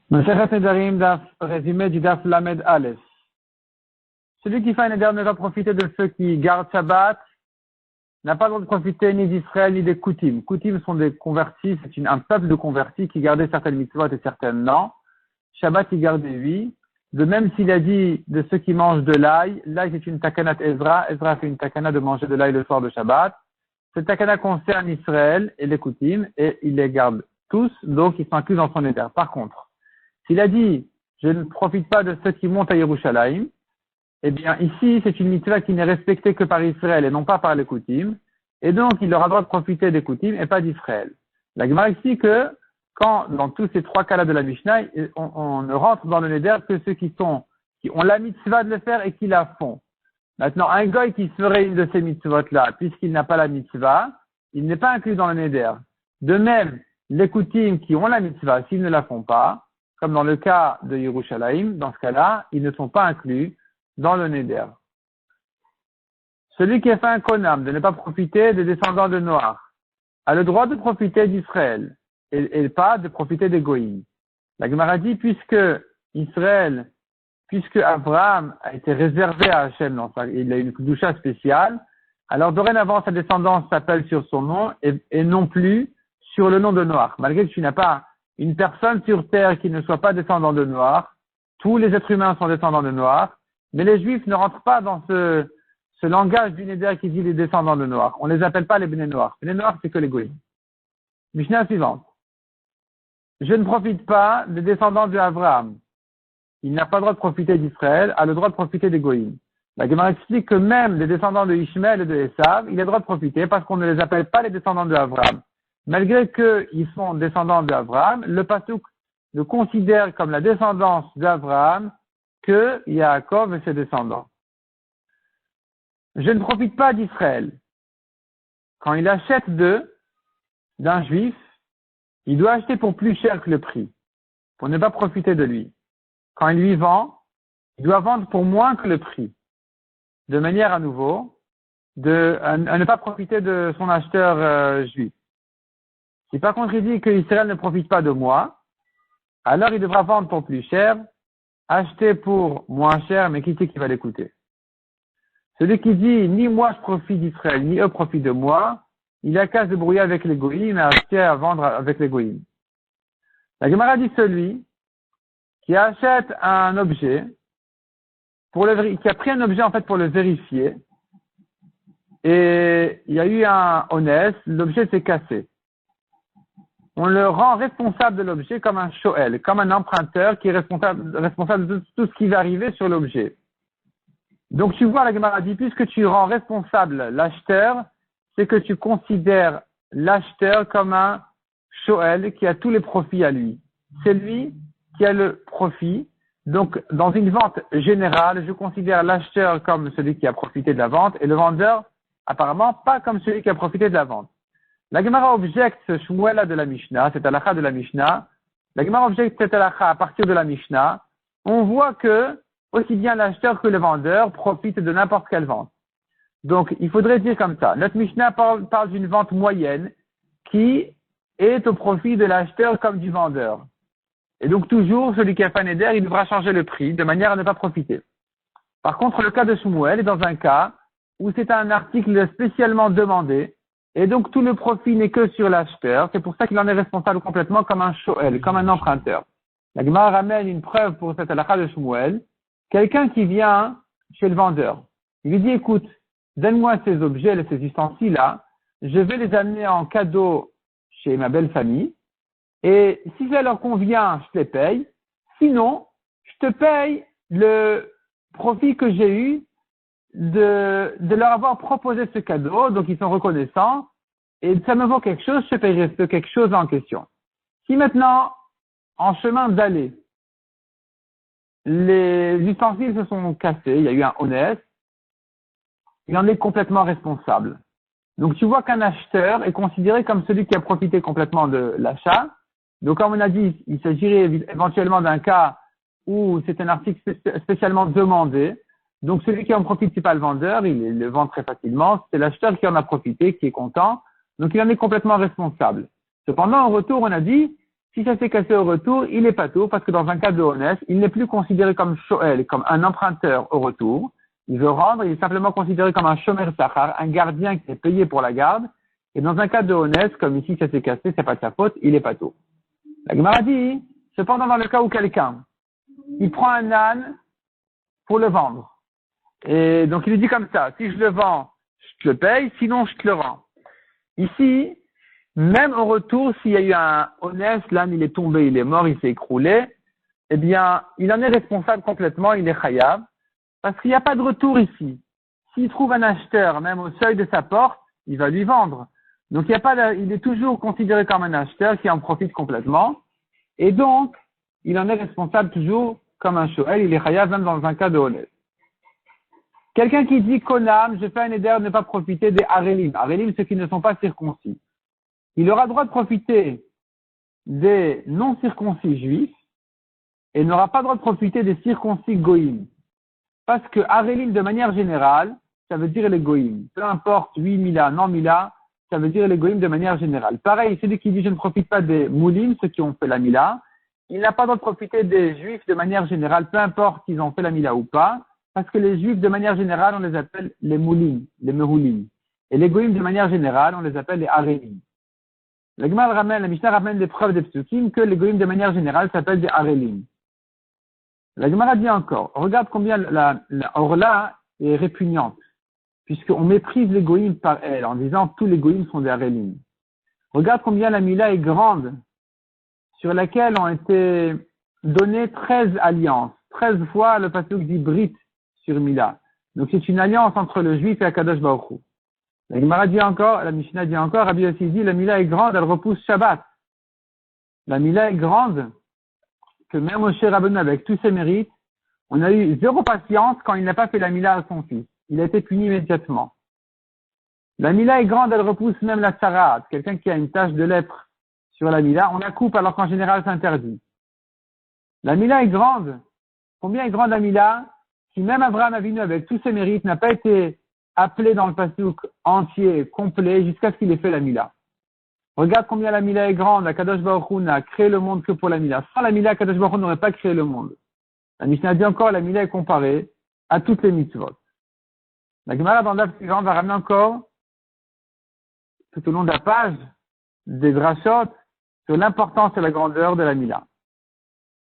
Masechet Nedarim, résumé du Daf Lamed Aleph. Celui qui fait un Neder ne va profiter de ceux qui gardent Shabbat, n'a pas le droit de profiter ni d'Israël ni des Koutim. Koutim sont des convertis, c'est un peuple de convertis qui gardait certaines mitzvot et certaines non. Shabbat, il gardait 8. De même s'il a dit de ceux qui mangent de l'ail, l'ail c'est une takanat Ezra. Ezra fait une takana de manger de l'ail le soir de Shabbat. Cette takana concerne Israël et les Koutim et il les garde tous, donc ils sont inclus dans son Neder. Par contre, s'il a dit, je ne profite pas de ceux qui montent à Yerushalayim, eh bien, ici, c'est une mitzvah qui n'est respectée que par Israël et non pas par les Koutim. Et donc, il aura le droit de profiter des Koutim et pas d'Israël. La Gemara explique que, quand, dans tous ces trois cas-là de la Mishnah, on ne rentre dans le Neder que ceux qui ont la mitzvah de le faire et qui la font. Maintenant, un goy qui ferait une de ces mitzvot-là, puisqu'il n'a pas la mitzvah, il n'est pas inclus dans le Neder. De même, les Koutim qui ont la mitzvah, s'ils ne la font pas, comme dans le cas de Yerushalayim, dans ce cas-là, ils ne sont pas inclus dans le Neder. Celui qui a fait un konam de ne pas profiter des descendants de Noach a le droit de profiter d'Israël et pas de profiter des Goïm. La Gemara dit, puisque Abraham a été réservé à Hachem, il a une doucha spéciale, alors dorénavant sa descendance s'appelle sur son nom et non plus sur le nom de Noach. Malgré que tu n'as pas une personne sur terre qui ne soit pas descendant de Noach, tous les êtres humains sont descendants de Noach, mais les Juifs ne rentrent pas dans ce langage du Neder qui dit les descendants de Noach. On ne les appelle pas les Bnei Noach. Les Noach, c'est que les Goïm. Mishnah suivante. Je ne profite pas des descendants d'Abraham. Il n'a pas le droit de profiter d'Israël, a le droit de profiter des Goïm. La Gemara explique que même les descendants de Ishmael et de Esav, il a le droit de profiter parce qu'on ne les appelle pas les descendants d'Abraham. Malgré qu'ils sont descendants d'Abraham, le Pasuk le considère comme la descendance d'Abraham que Yaakov et ses descendants. Je ne profite pas d'Israël. Quand il achète d'un juif, il doit acheter pour plus cher que le prix, pour ne pas profiter de lui. Quand il lui vend, il doit vendre pour moins que le prix, de manière à nouveau à ne pas profiter de son acheteur juif. Si par contre il dit que Israël ne profite pas de moi, alors il devra vendre pour plus cher, acheter pour moins cher, mais qui c'est qui va l'écouter? Celui qui dit ni moi je profite d'Israël, ni eux profitent de moi, il a qu'à se brouiller avec les goïms et acheter à vendre avec les goïms. La Gemara dit celui qui achète un objet qui a pris un objet en fait pour le vérifier, et il y a eu un honnête, l'objet s'est cassé. On le rend responsable de l'objet comme un shoel, comme un emprunteur qui est responsable de tout ce qui va arriver sur l'objet. Donc tu vois, la Gemara dit, puisque tu rends responsable l'acheteur, c'est que tu considères l'acheteur comme un shoel qui a tous les profits à lui. C'est lui qui a le profit. Donc dans une vente générale, je considère l'acheteur comme celui qui a profité de la vente et le vendeur apparemment pas comme celui qui a profité de la vente. La Gemara objecte ce Shmuel de la Mishnah, cet halakha de la Mishnah. La Gemara objecte cet halakha à partir de la Mishnah. On voit que aussi bien l'acheteur que le vendeur profitent de n'importe quelle vente. Donc, il faudrait dire comme ça. Notre Mishnah parle d'une vente moyenne qui est au profit de l'acheteur comme du vendeur. Et donc, toujours, celui qui a fait un neder, il devra changer le prix de manière à ne pas profiter. Par contre, le cas de Shmuel est dans un cas où c'est un article spécialement demandé. Et donc, tout le profit n'est que sur l'acheteur. C'est pour ça qu'il en est responsable complètement comme un shoel, comme un emprunteur. La Gemara ramène une preuve pour cette halakha de Shmuel. Quelqu'un qui vient chez le vendeur. Il lui dit, écoute, donne-moi ces objets, ces ustensiles-là. Je vais les amener en cadeau chez ma belle famille. Et si ça leur convient, je te les paye. Sinon, je te paye le profit que j'ai eu de leur avoir proposé ce cadeau, donc ils sont reconnaissants, et ça me vaut quelque chose, je te payerai ce quelque chose en question. Si maintenant, en chemin d'aller, les ustensiles se sont cassés, il y a eu un honnête, il en est complètement responsable. Donc tu vois qu'un acheteur est considéré comme celui qui a profité complètement de l'achat. Donc comme on a dit, il s'agirait éventuellement d'un cas où c'est un article spécialement demandé. Donc, celui qui en profite, c'est pas le vendeur, il le vend très facilement, c'est l'acheteur qui en a profité, qui est content, donc il en est complètement responsable. Cependant, en retour, on a dit, Si ça s'est cassé au retour, il est patour parce que dans un cas de honnête, il n'est plus considéré comme shoel, comme un emprunteur au retour. Il veut rendre, il est simplement considéré comme un shomer sachar, un gardien qui est payé pour la garde. Et dans un cas de honnête, comme ici ça s'est cassé, c'est pas de sa faute, il est patour. La Gemara dit, cependant dans le cas où quelqu'un, il prend un âne pour le vendre. Et donc il lui dit comme ça, si je le vends, je te le paye, sinon je te le rends. Ici, même au retour, s'il y a eu un honnête, l'âne il est tombé, il est mort, il s'est écroulé, eh bien, il en est responsable complètement, il est chayav, parce qu'il n'y a pas de retour ici. S'il trouve un acheteur, même au seuil de sa porte, il va lui vendre. Donc il est toujours considéré comme un acheteur qui en profite complètement, et donc, il en est responsable toujours comme un shoel, il est chayav même dans un cas de honnête. Quelqu'un qui dit konam, je fais un éder de ne pas profiter des arélim. Arélim, ceux qui ne sont pas circoncis. Il aura droit de profiter des non-circoncis juifs et n'aura pas droit de profiter des circoncis goïm. Parce que arélim, de manière générale, ça veut dire les goïm. Peu importe, oui, mila, non, mila, ça veut dire les goïm de manière générale. Pareil, celui qui dit je ne profite pas des moulim, ceux qui ont fait la mila, il n'a pas droit de profiter des juifs de manière générale, peu importe s'ils ont fait la mila ou pas, parce que les juifs de manière générale, on les appelle les moulim, les mehoulim. Et les goïm de manière générale, on les appelle les arélim. La Mishnah ramène des preuves des psukim que les goïm de manière générale s'appellent des arélim. La Gemara dit encore, regarde combien la orla est répugnante, puisqu'on méprise les goïm par elle, en disant tous les goïm sont des arélim. Regarde combien la mila est grande, sur laquelle ont été données 13 alliances. 13 fois le pasuk dit brit sur mila. Donc c'est une alliance entre le juif et Akadosh Baruch Hu. La Gemara dit encore, la Mishnah dit encore, Rabbi Yossi dit, la Mila est grande, elle repousse Shabbat. La Mila est grande, que même Moshe Rabbeinu, avec tous ses mérites, on a eu zéro patience quand il n'a pas fait la Mila à son fils. Il a été puni immédiatement. La Mila est grande, elle repousse même la Tsarat, quelqu'un qui a une tache de lèpre sur la Mila, on la coupe alors qu'en général c'est interdit. La Mila est grande. Combien est grande la Mila? Si même Abraham Avinu, avec tous ses mérites, n'a pas été appelé dans le pasuk entier, complet, jusqu'à ce qu'il ait fait la Mila. Regarde combien la Mila est grande. Akadosh Baruch Hu n'a créé le monde que pour la Mila. Sans la Mila, Akadosh Baruch Hu n'aurait pas créé le monde. La Mishnah dit encore, la Mila est comparée à toutes les mitzvot. La Gemara dans l'œuvre suivante va ramener encore, tout au long de la page, des drachot sur l'importance et la grandeur de la Mila.